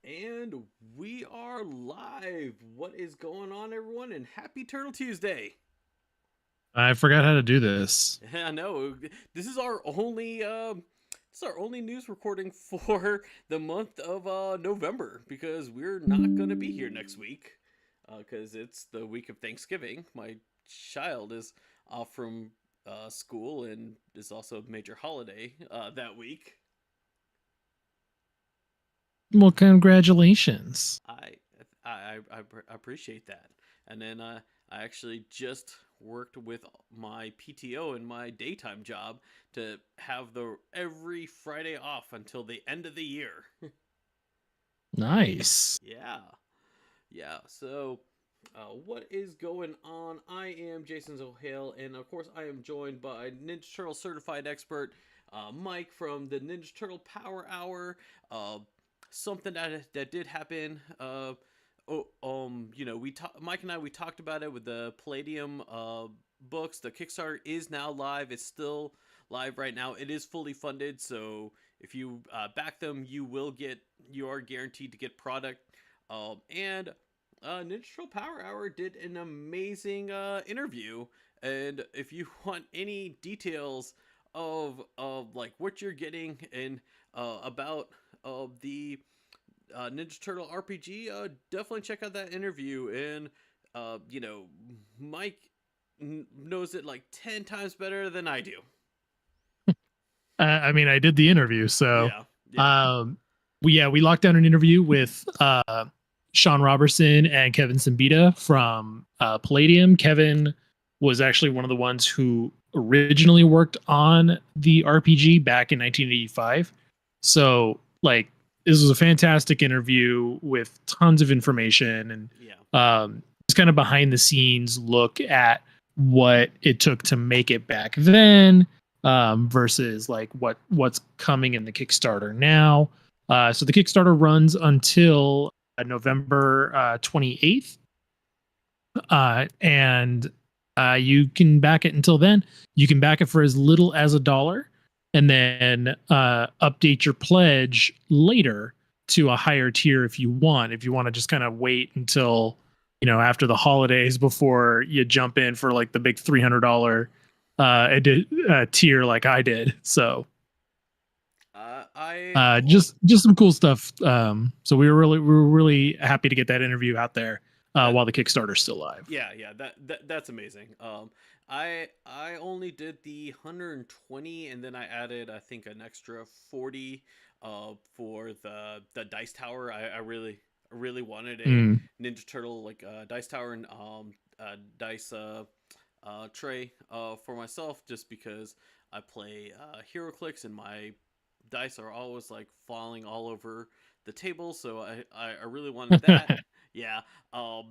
And we are live. What is going on, everyone? And happy Turtle Tuesday. I forgot how to do this. I know this is our only news recording for the month of November because we're not gonna be here next week because it's the week of Thanksgiving. My child is off from school and is also a major holiday that week. Well, congratulations. I I appreciate that. And then I actually just worked with my PTO in my daytime job to have the every Friday off until the end of the year. Nice. Yeah, yeah. So, what is going on? I am Jason Zohale, and of course, I am joined by Ninja Turtle certified expert Mike from the Ninja Turtle Power Hour. Uh, Something that did happen. Mike and I we talked about it with the Palladium books. The Kickstarter is now live. It's still live right now. It is fully funded, so if you back them, you are guaranteed to get product. And Ninja Turtle Power Hour did an amazing interview, and if you want any details of like what you're getting and about the Ninja Turtle RPG, definitely check out that interview. And you know, Mike knows it like 10 times better than I do. I mean, I did the interview, so Yeah, yeah. um, we locked down an interview with Sean Robertson and Kevin Simbita from Palladium. Kevin was actually one of the ones who originally worked on the RPG back in 1985. So, like, this was a fantastic interview with tons of information and Yeah. just kind of behind the scenes look at what it took to make it back then versus like what's coming in the Kickstarter now. So the Kickstarter runs until November 28th, and you can back it until then. You can back it for as little as $1, and then update your pledge later to a higher tier if you want. If you want to just kind of wait until after the holidays before you jump in for like the big $300 tier like I did. So I just some cool stuff. So we were really happy to get that interview out there that while the Kickstarter's still live. yeah, yeah, that's amazing. I only did the 120, and then I added I think an extra 40 for the dice tower. I really wanted a Mm. Ninja Turtle like dice tower and dice tray for myself, just because I play hero clicks and my dice are always like falling all over the table, so I really wanted that. Yeah. um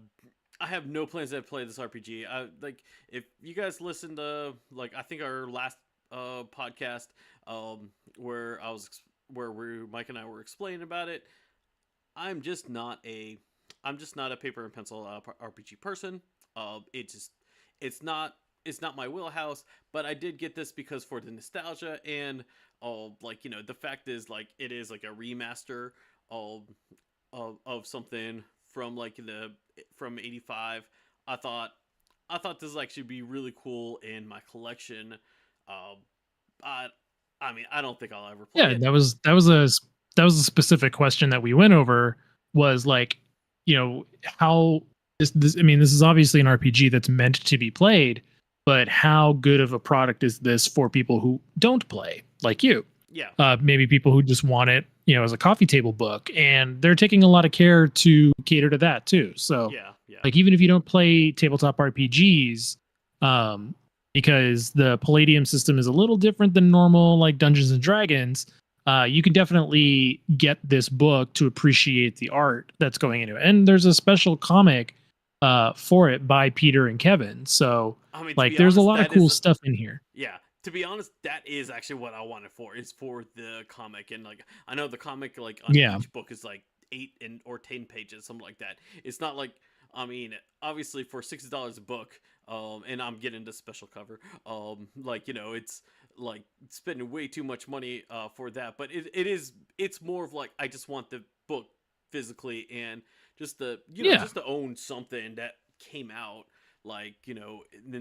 I have no plans to play this RPG. Like, if you guys listen to like I think our last podcast, where where Mike and I were explaining about it. I'm just not a I'm just not a paper and pencil RPG person. It just it's not it's not my wheelhouse. But I did get this because for the nostalgia and like the fact is like it is like a remaster of of something from like the from '85. I thought I thought this would actually be really cool in my collection. Uh, I I mean I don't think I'll ever play Yeah, it. that was a specific question that we went over. Was like, how this I mean, this is obviously an RPG that's meant to be played, but how good of a product is this for people who don't play, like you? Yeah, Maybe people who just want it, as a coffee table book, and they're taking a lot of care to cater to that too. So, yeah, yeah. like, even if you don't play tabletop RPGs, um, because the Palladium system is a little different than normal, like Dungeons and Dragons, you can definitely get this book to appreciate the art that's going into it. And there's a special comic for it by Peter and Kevin. So, I mean, to like, be there's a honest, lot of that cool is stuff in here. yeah. To be honest, that is actually what I wanted for is for the comic. And like I know the comic like on Yeah. each book is like 8 or 10 pages, something like that. It's not like I mean, obviously for $60 a book, and I'm getting the special cover. Like it's like spending way too much money for that. But it's more of like I just want the book physically, and just the Yeah. just to own something that came out like in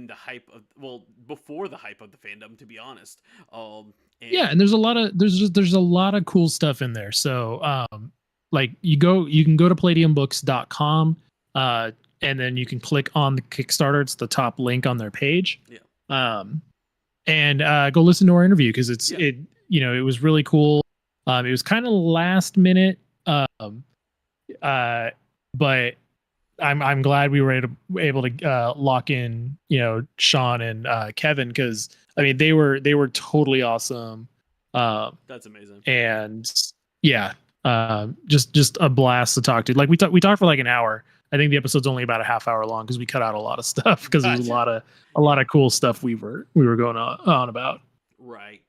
the hype of, well, before the hype of the fandom, to be honest. Yeah, And and there's a lot of cool stuff in there. So like you can go to palladiumbooks.com and then you can click on the Kickstarter. It's the top link on their page. yeah, Um and go listen to our interview because yeah, it was really cool. It was kind of last minute, um, uh, but I'm glad we were able to lock in Sean and Kevin because I mean they were totally awesome, um, that's amazing. and yeah, just a blast to talk to. Like we talked for like an hour. I think the episode's only about a half hour long because we cut out a lot of stuff because there was Gotcha. a lot Yeah, of cool stuff we were going on about. right.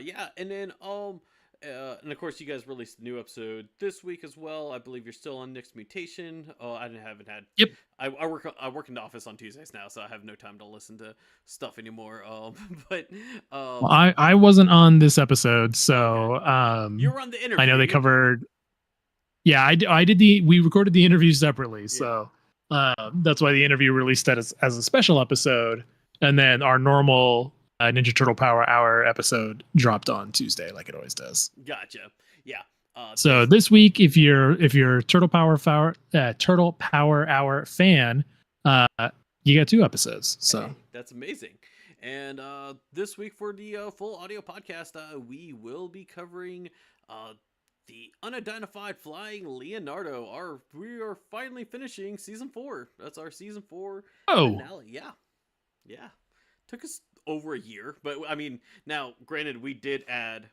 Yeah, and then and of course, you guys released a new episode this week as well. I believe you're still on Nick's Mutation. Haven't had. Yep. I work in the office on Tuesdays now, so I have no time to listen to stuff anymore. But Well, I wasn't on this episode, okay, so you were on the I know they interview. covered. Yeah, I did the we recorded the interview separately, Yeah, so that's why the interview released that as a special episode, and then our normal Ninja Turtle Power Hour episode dropped on Tuesday, like it always does. gotcha. Yeah. So This this week, if you're Turtle Power Hour fan, uh, you got two episodes. So Hey, that's amazing. And this week for the full audio podcast, we will be covering uh, the unidentified flying Leonardo. We are finally finishing season 4. That's our season 4 oh finale. Yeah, yeah. Took us over a year, but I mean, now granted, we did add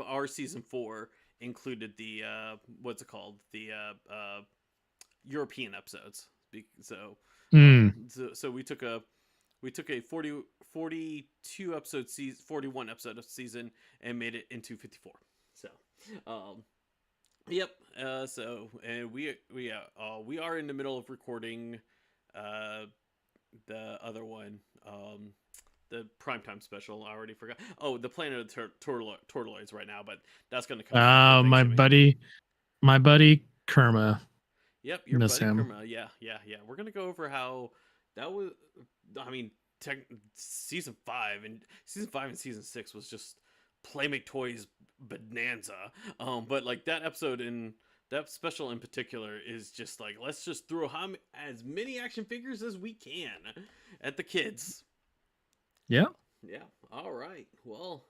our season 4 included the what's it called, the European episodes. So, mm, so we took a 42 episode season, 41 episode of season, and made it into 54. So, um, yep. And we are in the middle of recording uh, the other one, the primetime special. I already forgot. Oh, the Planet of the Turtloids right now, but that's going to come out before my Thanksgiving. buddy Kerma, Yep, your miss buddy him. Kerma. Yeah, yeah, yeah. We're gonna go over how that was. I mean, season five and season 6 was just Playmate Toys bonanza. But like that episode and that special in particular is just like, let's just throw as many action figures as we can at the kids. Yeah. Yeah. All right. Well,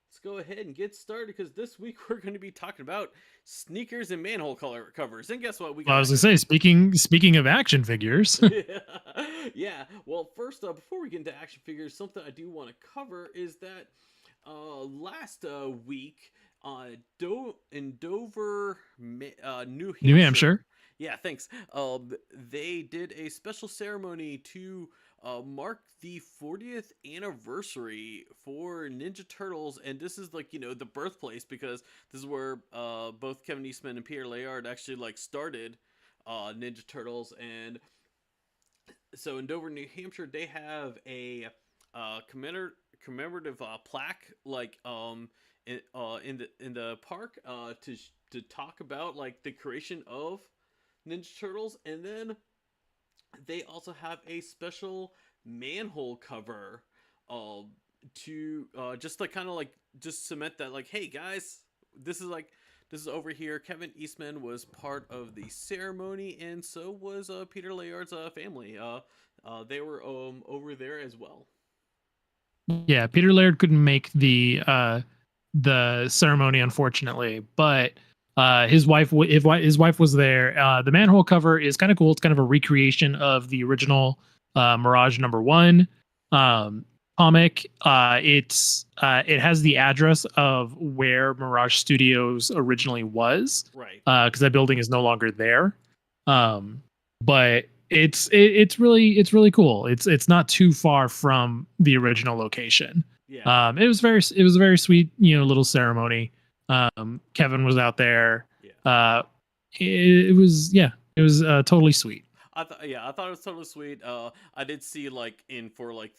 let's go ahead and get started because this week we're going to be talking about sneakers and manhole color covers. And guess what? We Well, got I was gonna action say, figures. speaking of action figures, Yeah. Well, first, before we get into action figures, something I do want to cover is that last week, in Dover, New New Hampshire. Hampshire. Yeah, thanks. They did a special ceremony to mark the 40th anniversary for Ninja Turtles, and this is like the birthplace because this is where both Kevin Eastman and Peter Layard actually like started Ninja Turtles. And so in Dover, New Hampshire, they have a commemorative plaque, like in the park, to talk about like the creation of Ninja Turtles. And then they also have a special manhole cover, uh, to just like kind of like just cement that, like, hey guys, this is like this is over here. Kevin Eastman was part of the ceremony, and so was Peter Layard's family. They were over there as well. Yeah, Peter Laird couldn't make the ceremony, unfortunately, but his wife was there. The manhole cover is kind of cool. It's kind of a recreation of the original Mirage #1 um, comic. It has the address of where Mirage Studios originally was, Right. because that building is no longer there. But it's really cool. It's not too far from the original location. Yeah. It was a very sweet, little ceremony. Kevin was out there. Yeah. It was, yeah, it was totally sweet. I thought it was totally sweet. I did see like in for like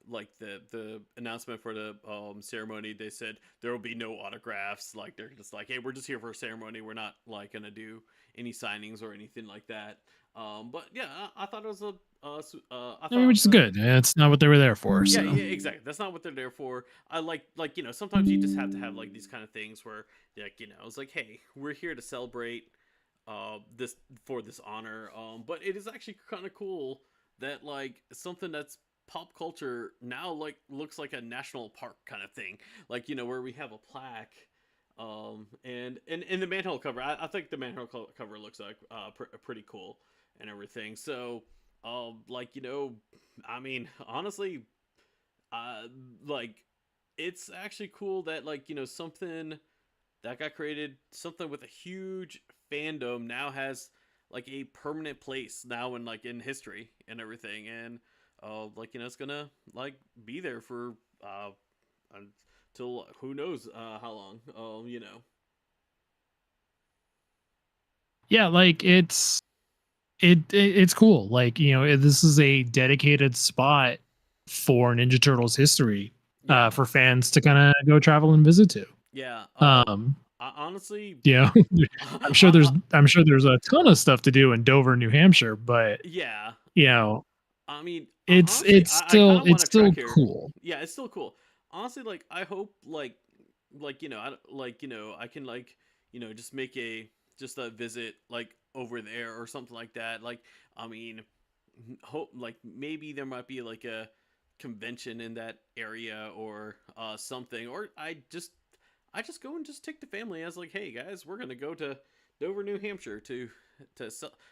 like the announcement for the ceremony, they said there will be no autographs. Like they're just like, hey, we're just here for a ceremony. We're not like gonna do any signings or anything like that. But yeah, I thought it was a I I mean, thought which is good. It's not what they were there for. yeah, So yeah, exactly. That's not what they're there for. I like sometimes you just have to have like these kind of things where like it's like, hey, we're here to celebrate this for this honor. But it is actually kind of cool that like something that's pop culture now like looks like a national park kind of thing. Like where we have a plaque. And in the manhole cover, I think the manhole cover looks like pretty cool and everything. So like I mean, honestly, uh, like it's actually cool that like something that got created, something with a huge fandom now has like a permanent place now in like in history and everything, and like it's gonna like be there for until who knows how long. yeah, like it's cool. Like this is a dedicated spot for Ninja Turtles history Yeah, for fans to kind of go travel and visit to. yeah. Um, I honestly, you know, I'm sure there's a ton of stuff to do in Dover, New Hampshire, but yeah. you know, I mean, it's honestly, it's I kind still of want it's to trek still here. cool. Yeah, it's still cool. Honestly, like I hope I can like just make a just a visit like over there or something like that. Like I mean, hope like maybe there might be like a convention in that area or something, or I just go and just take the family as like, hey guys, we're gonna go to Dover, New Hampshire to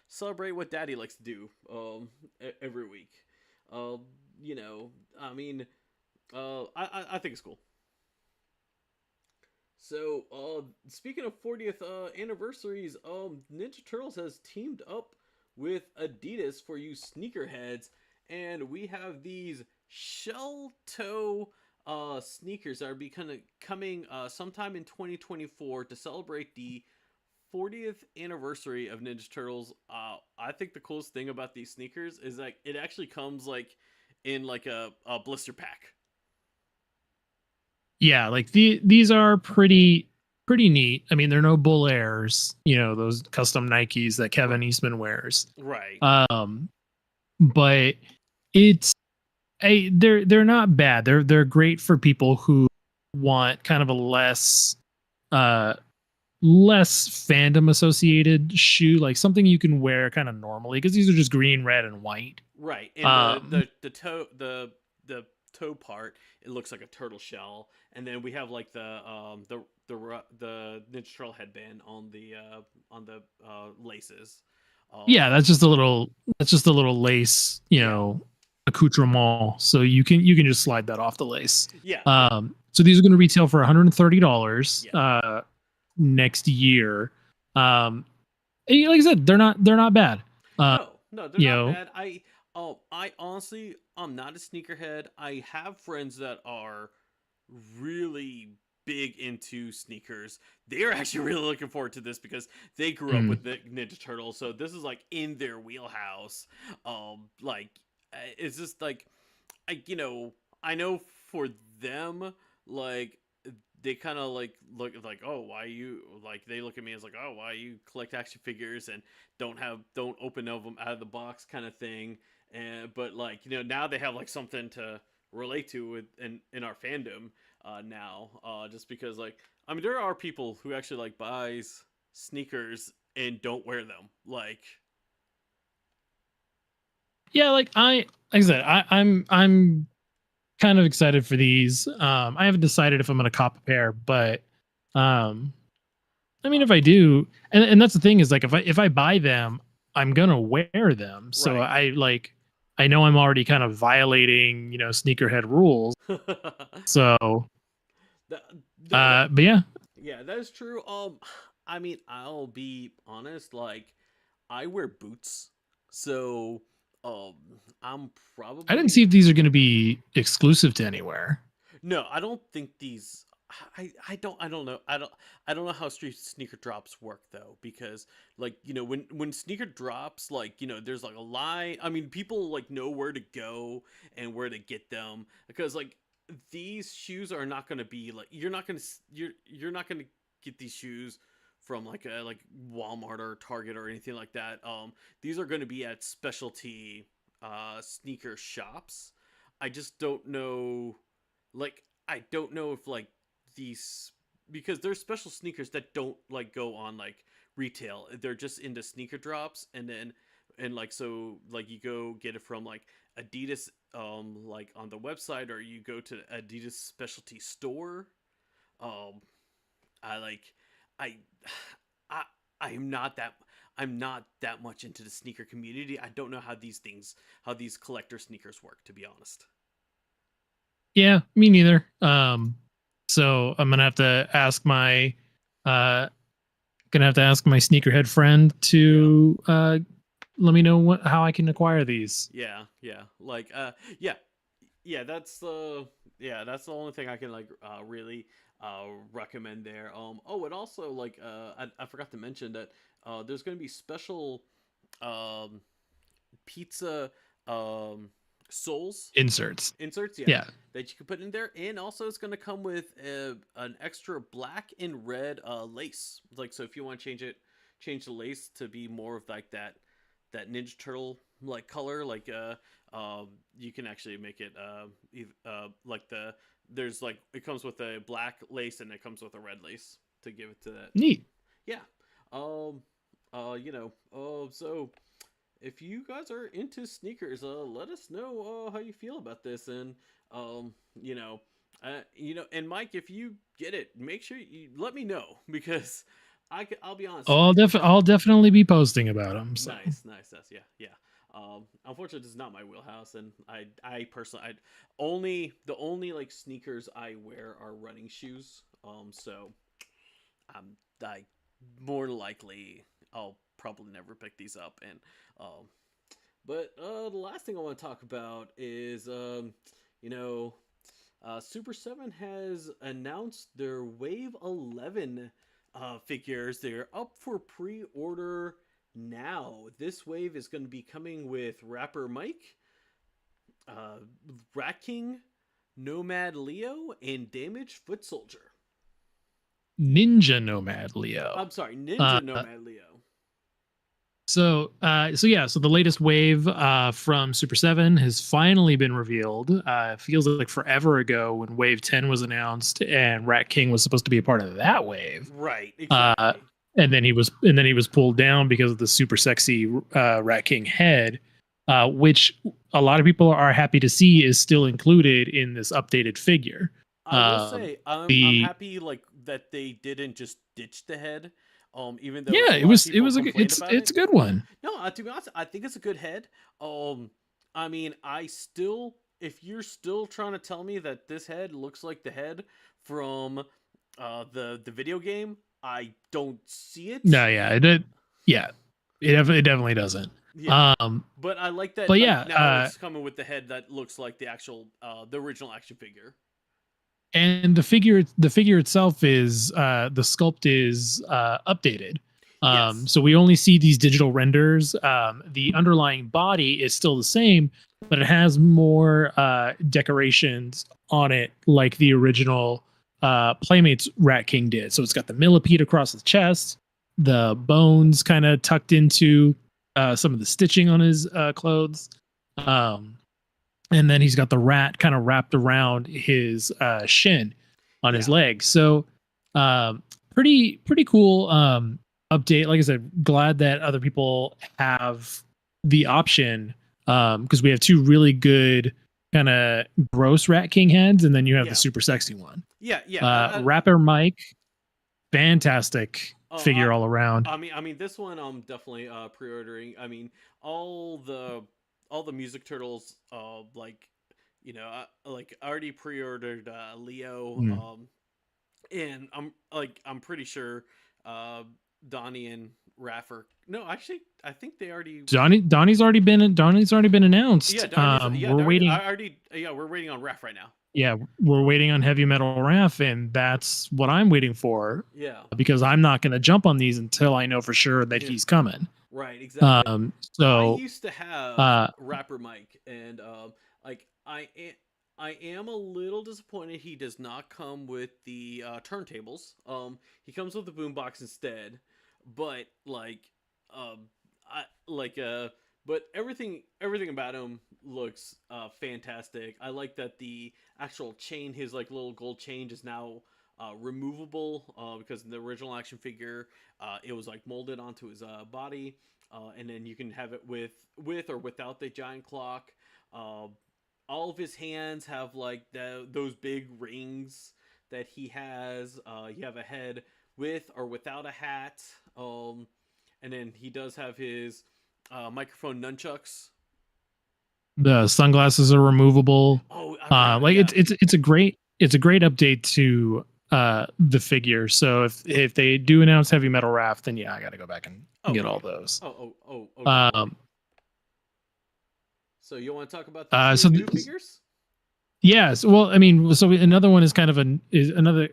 celebrate what Daddy likes to do every week. Um, I mean, I think it's cool. So, speaking of 40th anniversaries, Ninja Turtles has teamed up with Adidas for you sneakerheads, and we have these shell toe sneakers that are becoming coming sometime in 2024 to celebrate the 40th anniversary of Ninja Turtles. I think the coolest thing about these sneakers is like it actually comes like in like a blister pack. Yeah, like these are pretty neat. I mean, they're no bull airs, those custom Nikes that Right. Kevin Eastman wears. Right. Um, but it's they're not bad. They're great for people who want kind of a uh less fandom associated shoe, like something you can wear kind of normally because these are just green, red, and white. Right, and the Um, the toe the toe part, it looks like a turtle shell, and then we have like the Ninja Turtle headband on the laces. yeah, For that's just a little lace, yeah, accoutrement. So you can just slide that off the lace. yeah, yeah, So these are going to retail for $130 yeah. next year. Um, and like I said, they're not bad. Uh, No, no, they're you not know, bad. I honestly, I'm not a sneakerhead. I have friends that are really big into sneakers. They're actually really looking forward to this because they grew up mm, with the Ninja Turtles, so this is like in their wheelhouse. Like it's just like I know for them, like they kind of like look like, oh, why you like they look at me as like, oh, why you collect action figures and don't open them out of the box kind of thing. And but like now they have like something to relate to with in our fandom now, just because like I mean there are people who actually like buys sneakers and don't wear them like yeah, like I said, I'm kind of excited for these. I haven't decided if I'm going to cop a pair, but um, I mean, uh, if I do, and that's the thing is like if I buy them, I'm gonna wear them. So right. I know I'm already kind of violating sneakerhead rules. So that, no, that but yeah, Yeah, that is true. I mean, I'll be honest. Like, I wear boots, so um, I'm I didn't probably see if these are gonna be exclusive to anywhere. no. I don't think these. I don't know I don't know how street sneaker drops work though, because like when sneaker drops, like there's like a line. I mean, people like know where to go and where to get them, because like these shoes are not going to be like, you're not going to get these shoes from like a like Walmart or Target or anything like that. These are going to be at specialty sneaker shops. I just don't know, like I don't know if like these, because there's special sneakers that don't like go on like retail. They're just into sneaker drops, and then and like so like you go get it from like Adidas like on the website, or you go to Adidas specialty store. Um I like I I I'm not that I'm not that much into the sneaker community. I don't know how these things, how these collector sneakers work, to be honest. Yeah, me neither. So I'm gonna have to ask my sneakerhead friend Yeah. to let me know how I can acquire these. Yeah. Like yeah, yeah, that's the only thing I can like really recommend there. Oh, and also like I forgot to mention that there's going to be special um pizza um soles Inserts. inserts, yeah, Yeah. that you can put in there, and also it's going to come with an extra black and red lace. Like, so if you want to change the lace to be more of like that Ninja Turtle like color, like you can actually make it like there's like, it comes with a black lace and it comes with a red lace to give it to that. Neat. Yeah. Um. So if you guys are into sneakers, let us know how you feel about this, and um, you know, and Mike, if you get it, make sure you let me know, because I'll be honest. Oh, I'll definitely be posting about them. So Nice. That's, yeah. Unfortunately, this is not my wheelhouse, and I personally, the only like sneakers I wear are running shoes. So I more likely I'll probably never pick these up, and um, but the last thing I want to talk about is you know, Super 7 has announced their Wave 11 figures. They're up for pre-order now. This wave is going to be coming with Rapper Mike, uh, Rat King, Nomad Leo, and Damaged Foot Soldier. Ninja Nomad Leo. I'm sorry, Uh, Ninja Nomad Leo. so the latest wave from Super 7 has finally been revealed. It feels like forever ago when Wave 10 was announced, and Rat King was supposed to be a part of that wave. Right, Uh, exactly. and then he was pulled down because of the super sexy Rat King head, which a lot of people are happy to see is still included in this updated figure. I will Um, say I'm the happy like that they didn't just ditch the head. Even though Yeah, a lot of it people was complained about it's it. a good one. No, to be honest, I think it's a good head. I mean, if you're still trying to tell me that this head looks like the head from the video game, I don't see it. No, yeah, yeah, it definitely doesn't. Yeah, Um, but I like that. but Like yeah, now, it's coming with the head that looks like the original action figure. and the figure itself is the sculpt is updated. Yes. So we only see these digital renders. The underlying body is still the same, but it has more decorations on it, like the original Playmates Rat King did. So it's got the millipede across his chest, the bones kind of tucked into some of the stitching on his clothes. Um, and then he's got the rat kind of wrapped around his shin on his Yeah. leg. So pretty cool update. Like I said, glad that other people have the option because we have two really good kind of gross Rat King heads, and then you have the Yeah. super sexy one. Yeah. Rapper Mike, fantastic I figure all around. I mean, this one I'm definitely pre-ordering. I mean, all the all the music turtles, like like I already pre-ordered Leo, Mm. and I'm pretty sure uh Donnie and Raffer. No, actually, I think they already. Donnie's already been announced. Yeah, Donnie's. Yeah, We're waiting. I already. Yeah, we're waiting on Raff right now. yeah, we're waiting on Heavy Metal Ref, and that's what I'm waiting for Yeah. because I'm not going to jump on these until I know for sure that Yeah. he's coming. Right, exactly. I So, used to have uh, Rapper Mike, and like I am a little disappointed he does not come with the turntables. He comes with the boombox instead, but um, I like but everything about him looks fantastic. I like that the actual chain, his like little gold chain, is now removable because in the original action figure it was like molded onto his body, and then you can have it with or without the giant clock. Uh, all of his hands have like those big rings that he has. You have a head with or without a hat, and then he does have his microphone nunchucks. the sunglasses are removable. Oh, I forgot about Like yeah. it's a great update to the figure. So if they do announce Heavy Metal Raft, then yeah, I got to go back and Oh get yeah. all those. Oh, definitely. Um, So you want to talk about the two so new figures? yes, well, I mean, so another one is kind of is another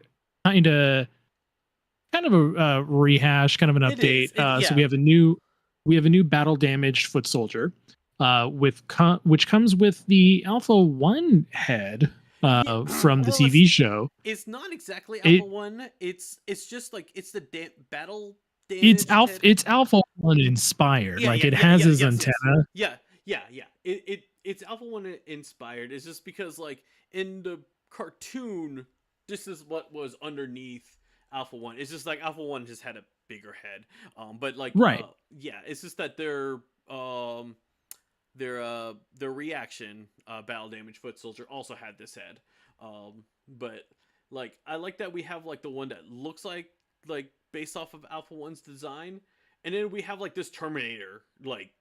kind of a rehash, kind of an It is. update. So Yeah. we have a new battle damaged foot soldier, which comes with the Alpha One head Yeah. from the Well, TV show. it's not exactly Alpha It One. It's just like it's the battle damaged head. It's Alpha One inspired. Like it has his Yes. antenna. Yeah. It's Alpha One inspired. It's just because like in the cartoon, this is what was underneath Alpha One. It's just like Alpha One just had a bigger head. But like Right. yeah, it's just that um their reaction battle damage foot soldier also had this head. But like I like that we have like the one that looks like based off of Alpha One's design, and then we have like this Terminator like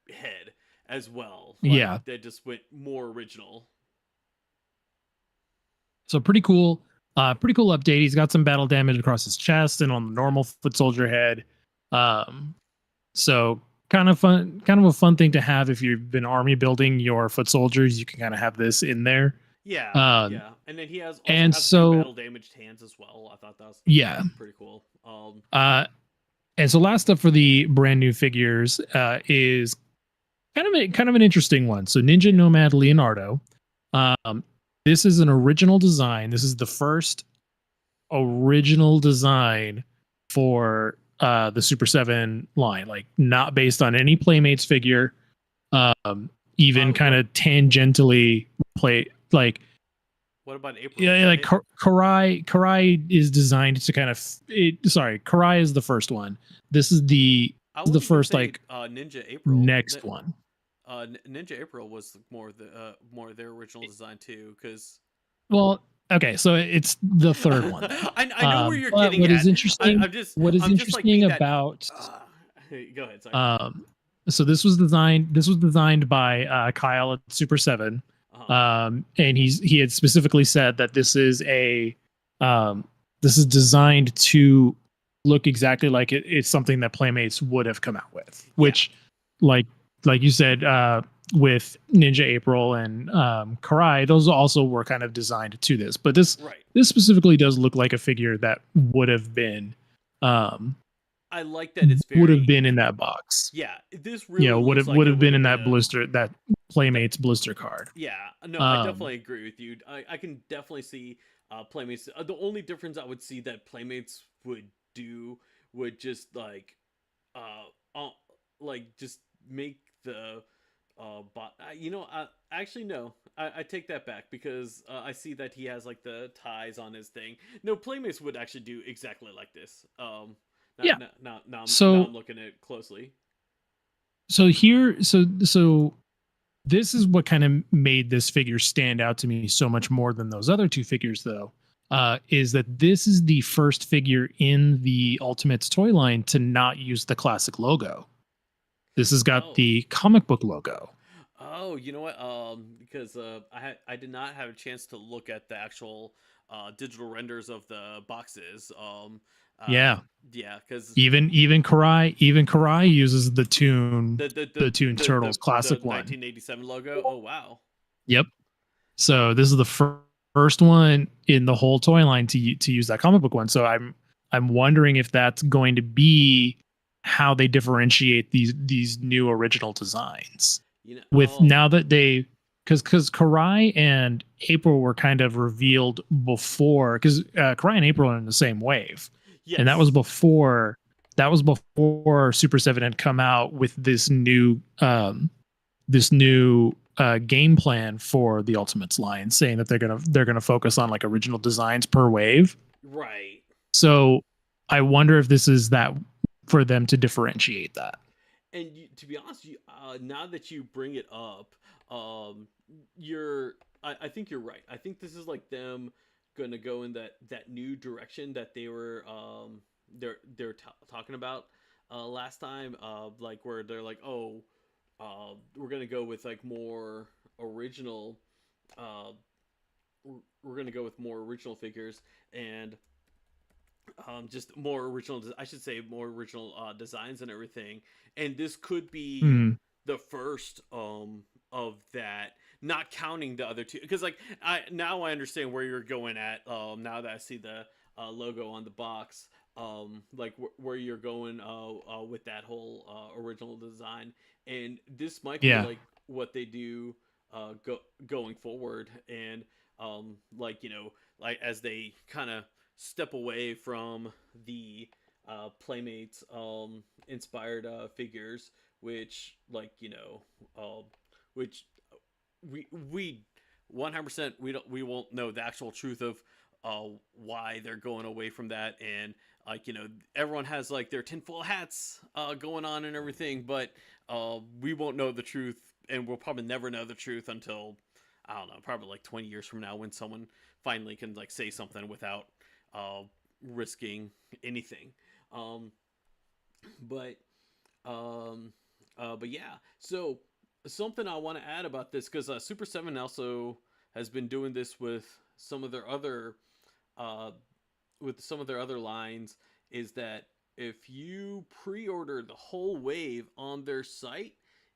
head as well, like Yeah. that just went more original. So pretty cool. Pretty cool update. He's got some battle damage across his chest and on the normal foot soldier head. Um, so kind of a fun thing to have if you've been army building your foot soldiers. You can kind of have this in there. Yeah, and then he has also And has two so battle damaged hands as well. I thought that was yeah. pretty cool. Uh, and so last up for the brand new figures is kind of an interesting one. So Ninja Yeah. Nomad Leonardo. Um, this is an original design. This is the first original design for the Super 7 line, like not based on any Playmates figure. Even kind of tangentially play like What about April? yeah, like Karai is designed to kind of sorry, Karai is the first one. This is I the would even first say like Ninja April. next one. Ninja April was more their original design too, because Well, okay, so it's the third one then. I know where you're But getting at. what is I'm just like interesting being that. about Go ahead. Sorry. so this was designed by Kyle at Super 7. And he had specifically said that this is designed to look exactly like it's something that Playmates would have come out with, which like you said with Ninja April and Karai, those also were kind of designed to this, but this specifically does look like a figure that would have been I like that it's would have been in that box. Yeah, this really would have been in that blister, that Playmates blister card. Yeah, no, I definitely agree with you. I can definitely see Playmates. The only difference I would see that Playmates would do would just like just make the bot. I actually no. I take that back because I see that he has like the ties on his thing. No, Playmates would actually do exactly like this. Now I'm looking at it closely. So this is what kind of made this figure stand out to me so much more than those other two figures, though. Is that this is the first figure in the Ultimates toy line to not use the classic logo. This has got the comic book logo. Oh, you know what? Because I did not have a chance to look at the actual digital renders of the boxes. Yeah, because even Karai uses the Toon Turtles classic one, 1987 logo. Oh wow. Yep. So this is the first first one in the whole toy line to use that comic book one. So I'm wondering if that's going to be how they differentiate these new original designs. You know, With now that they because Karai and April were kind of revealed before because Karai and April are in the same wave, and yes, that was before Super 7 had come out with this new game plan for the Ultimates line, saying that they're gonna focus on like original designs per wave. right. So I wonder if this is that for them to differentiate that. And to be honest, now that you bring it up, um, you're I think you're right. I think this is like them gonna go in that new direction that they were they're talking about last time, like where they're like, oh, we're gonna go with like more original, uh, we're gonna go with more original figures and just more original. I should say more original designs and everything. And this could be Hmm. the first of that, not counting the other two. Because like I understand where you're going at. Now that I see the logo on the box, like where you're going with that whole original design, and this might be Yeah. like what they do going forward, and like like as they kind of step away from the Playmates inspired figures, which which we 100% we won't know the actual truth of why they're going away from that, and everyone has like their tinfoil hats going on and everything, but we won't know the truth, and we'll probably never know the truth until I don't know, probably like 20 years from now when someone finally can like say something without uh, risking anything. Um, but but yeah. So something I want to add about this because Super 7 also has been doing this some of their other uh, with some of their other lines is that if you pre-order the whole wave on their site,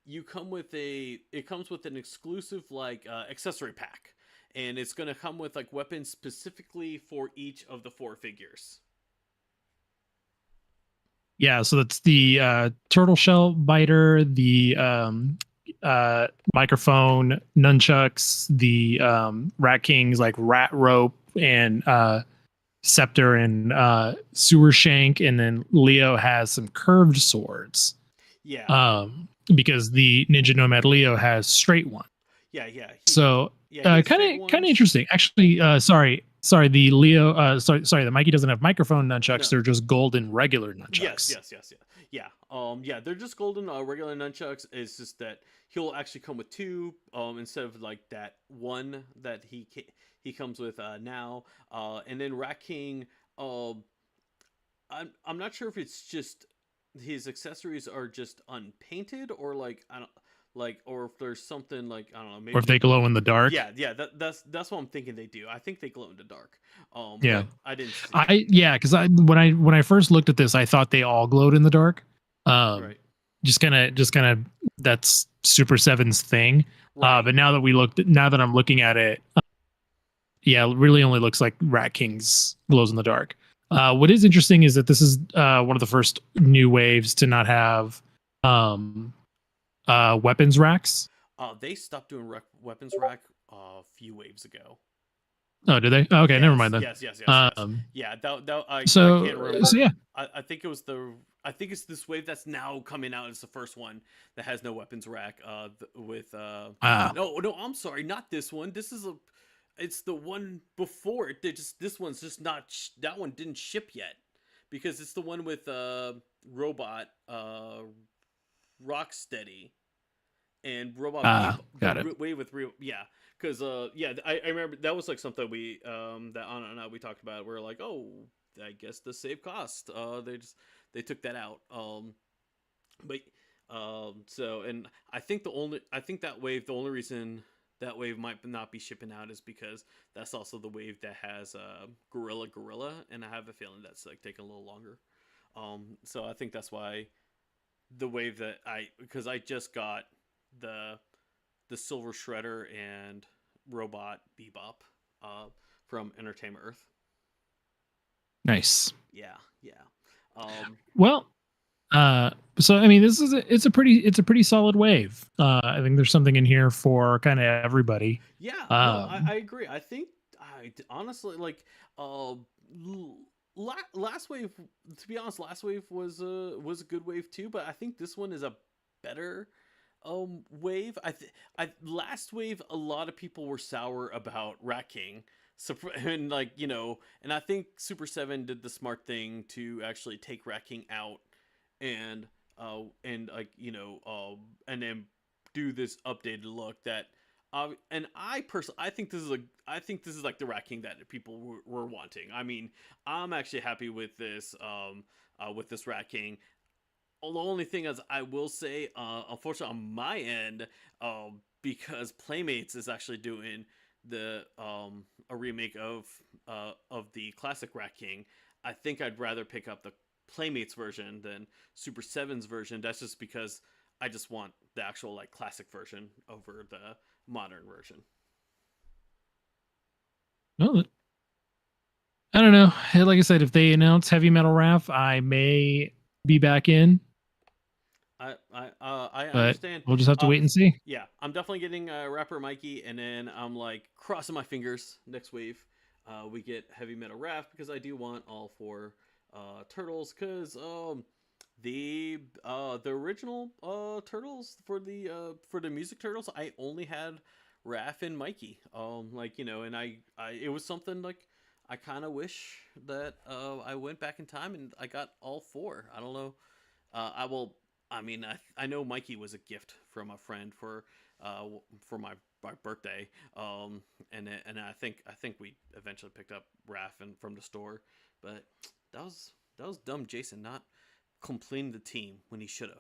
it comes with an exclusive like accessory pack, and it's going to come with like weapons specifically for each of the four figures. Yeah, so that's the turtle shell biter, the microphone, nunchucks, the rat kings like rat rope and scepter and sewer shank, and then Leo has some curved swords. Yeah, Because the Ninja Nomad Leo has straight one. yeah. So He has kind straight of ones. interesting. Actually, sorry. The Leo, sorry. The Mikey doesn't have microphone nunchucks. No, They're just golden regular yes, nunchucks. yeah. Yeah, they're just golden regular nunchucks. It's just that he'll actually come with two instead of like that one that he comes with now. And then Rat King, um, I'm not sure if it's just his accessories are just unpainted or like I don't like or if there's something like I don't know Or maybe if they glow in the dark. yeah that's what I'm thinking they do. I think they glow in the dark. Yeah, But I didn't see because I when I first looked at this, I thought they all glowed in the dark. Um, right just kind of that's Super 7's thing. right But now that I'm looking at it, yeah, it really only looks like Rat King's glows in the dark. What is interesting is that this is one of the first new waves to not have um, weapons racks. They stopped doing weapons rack a few waves ago. Oh, did they? Oh, okay, never Yes, mind then. yes. Um, Yeah, that I can't so remember. yeah, I think it was I think it's this wave that's now coming out. It's the first one that has no weapons rack. With no, I'm sorry, not this one. It's the one before it. They just this one's just not that one didn't ship yet because it's the one with robot Rocksteady and Robot Beep, the got it. way with real, yeah, because yeah, I remember that was like something we that on and out we talked about. We are like, oh, I guess the save cost. They took that out. But so and I think that wave the only reason that wave might not be shipping out is because that's also the wave that has Gorilla, and I have a feeling that's like taking a little longer. So I think that's why the wave that because I just got the the Silver Shredder and Robot Bebop. from Entertainment Earth. Nice. Yeah, yeah. Um, Well, uh, so I mean, it's a pretty solid wave. I think there's something in here for kind of everybody. yeah, no, Um, I agree. I think I honestly like uh, last wave. To be honest, last wave was a good wave too. But I think this one is a better wave. I last wave a lot of people were sour about Rat King. So and like and I think Super 7 did the smart thing to actually take Rat King out and like and then do this updated look that and I personally I think this is like the Rat King that people were wanting. I mean, I'm actually happy with this Rat King. The only thing is, I will say, unfortunately, on my end, because Playmates is actually doing the a remake of the classic Rat King. I think I'd rather pick up the Playmates version than Super 7's version. That's just because I just want the actual like classic version over the modern version. well, I don't know. Like I said, if they announce Heavy Metal Raf, I may be back in, I but understand. we'll just have to wait and see. Yeah, I'm definitely getting Rapper Mikey, and then I'm like crossing my fingers. Next wave, we get Heavy Metal Raft because I do want all four turtles. Because the original turtles for the music turtles, I only had Raph and Mikey. Like and I it was something like I kind of wish that I went back in time and I got all four. I don't know. I will. I mean, I know Mikey was a gift from a friend uh, for my birthday. And I think we eventually picked up Raph and from the store, but that was dumb, Jason, not completing the team when he should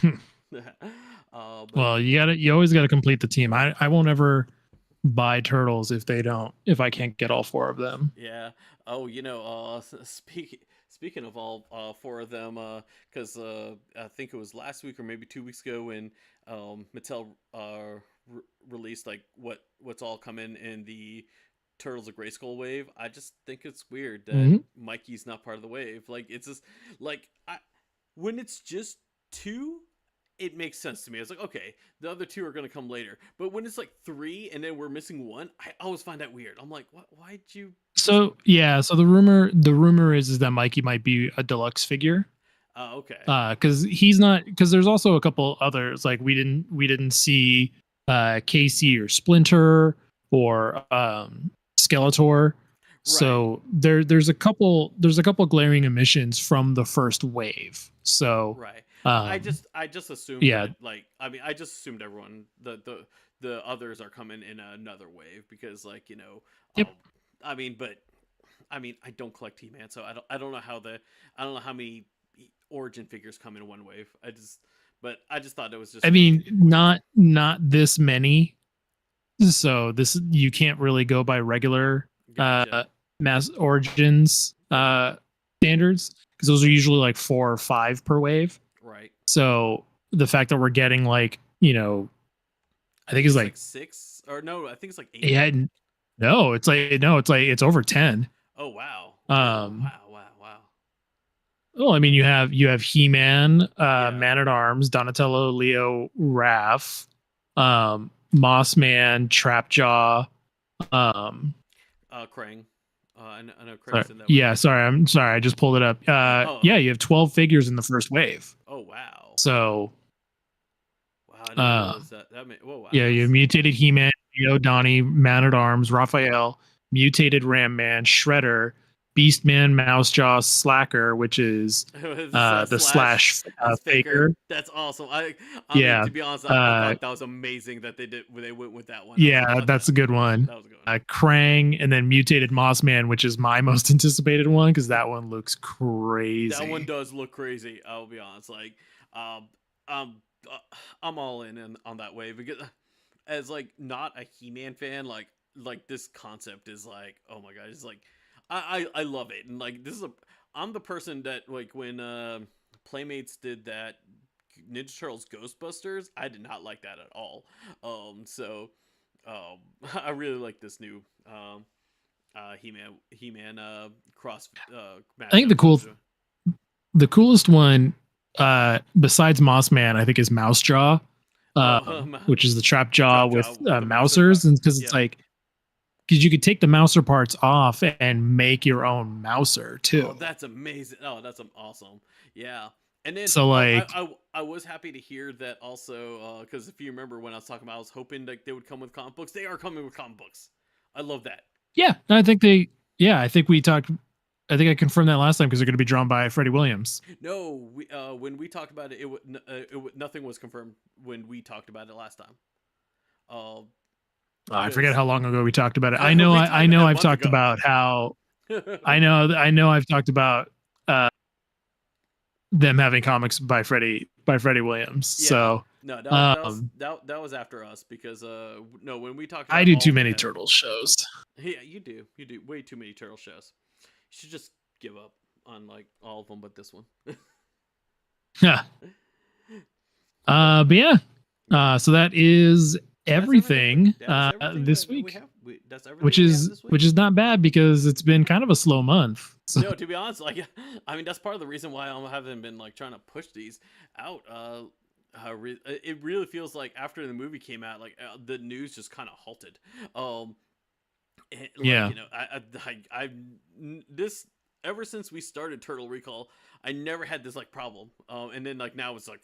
have. But Well, you always gotta complete the team. I won't ever buy turtles if I can't get all four of them. yeah. Oh, speaking of all four of them, because I think it was last week or maybe 2 weeks ago when Mattel released like what's all coming in the Turtles of Grayskull wave. I just think it's weird that Hmm. Mikey's not part of the wave. Like it's just like when it's just two, it makes sense to me. It's like, okay, the other two are going to come later. But when it's like three and then we're missing one, I always find that weird. I'm like, what? Why'd you just? So yeah, so the rumor is that Mikey might be a deluxe figure. Okay, Because he's not, because there's also a couple others like we didn't see Casey or Splinter or Skeletor. right, So there's a couple glaring omissions from the first wave. So right. um I just assumed yeah. that like I mean I just assumed everyone the others are coming in another wave because like Yep. I mean but I mean I don't collect He-Man so I don't know I don't know how many origin figures come in one wave. I just thought it was I just mean, weird. not this many. So this you can't really go by regular Gotcha. mass origins standards because those are usually like 4 or 5 per wave. Right. So the fact that we're getting like I I think think it's it's like like six or no, I think it's like eight. yeah no, it's over 10. Oh wow. Oh Um wow, wow, wow. well, I mean you have He-Man, Yeah. Man at Arms, Donatello, Leo, Raph, Mossman, Trapjaw, um Krang. I know sorry. Krang's in that wave. Yeah, sorry. I'm sorry. I just pulled it up. Yeah, Oh. you have 12 figures in the first wave. Oh wow. So, Wow, I didn't uh, realize that. Oh wow, yeah, you have that's mutated He-Man, Neo, Donnie, Man at Arms, Raphael, mutated Ram Man, Shredder, Beastman, Mousejaw, Slacker, which is this the slash slash as Faker. Faker. That's awesome. I mean Yeah, to be honest, I uh, thought that was amazing that they went with that one. I was like, yeah, oh that's a good one. that was a good Krang, and then mutated Mossman, which is my most anticipated one because one. that one looks That one crazy. does look crazy. I'll be honest. Like, um, um, I'm all in on that wave because as like not a He-Man fan, like this concept is like, oh my god, it's like I love it, and like this is a I'm the person that like when Playmates did that Ninja Turtles Ghostbusters, I did not like that at all. So um, I really like this new He-Man cross I think mashup dojo. the coolest one, besides Moss Man, I think is Mouse Jaw, Oh, which is the trap jaw trap with jaw with the Mouser. mousers, and because it's Yeah. like because you could take the mouser parts off and make your own mouser Oh, too. that's amazing. Oh, that's awesome. Yeah. And then So like, I was happy to hear that also because if you remember when I was talking about, I was hoping like they would come with comic books. They are coming with comic books. I love that. yeah, I think they, yeah, I think we talked. I think I confirmed that last time because they're going to be drawn by Freddie Williams. No, we when we talked about it, nothing was confirmed when we talkked about it last time. Uh, I forget because how long ago we talked about it. we I talked know about it a I've month talked ago. about how I know I've talked about uh, them having comics by Freddie Williams. Yeah. So No, um, that was after us because no, when we talked I about do all too the many Turtles shows. yeah, you do way too many turtle shows. You should just give up on like all of them but this one. Yeah. But But yeah. yeah, So that is that's everything. everything That is everything this that we week, have. That's everything we have this week. which is not bad because it's been kind of a slow month. So No, to be honest, like I mean that's part of the reason why I haven't been like trying to push these out. It really feels like after the movie came out, like the news just kind of halted. Um, like yeah. you know, I this ever since we started Turtle Recall, I never had this like problem. And then like now it's like.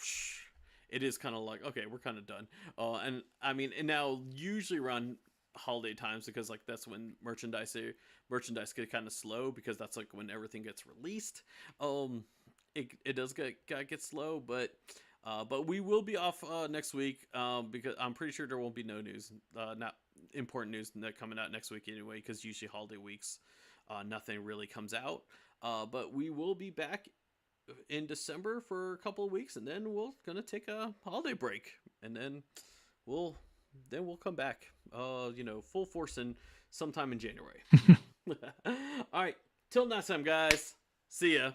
It is kind of like okay, we're kind of done. And I mean, and now usually around holiday times because like that's when merchandise get kind of slow because that's like when everything gets released. Um, it does get slow, but we will be off next week because I'm pretty sure there won't be no news, not important news that coming out next week anyway because usually holiday weeks, nothing really comes out. But we will be back in December for a couple of weeks, and then we're gonna take a holiday break, and we'll we'll come back. Full force in sometime in January. All right, till next time, guys. See ya.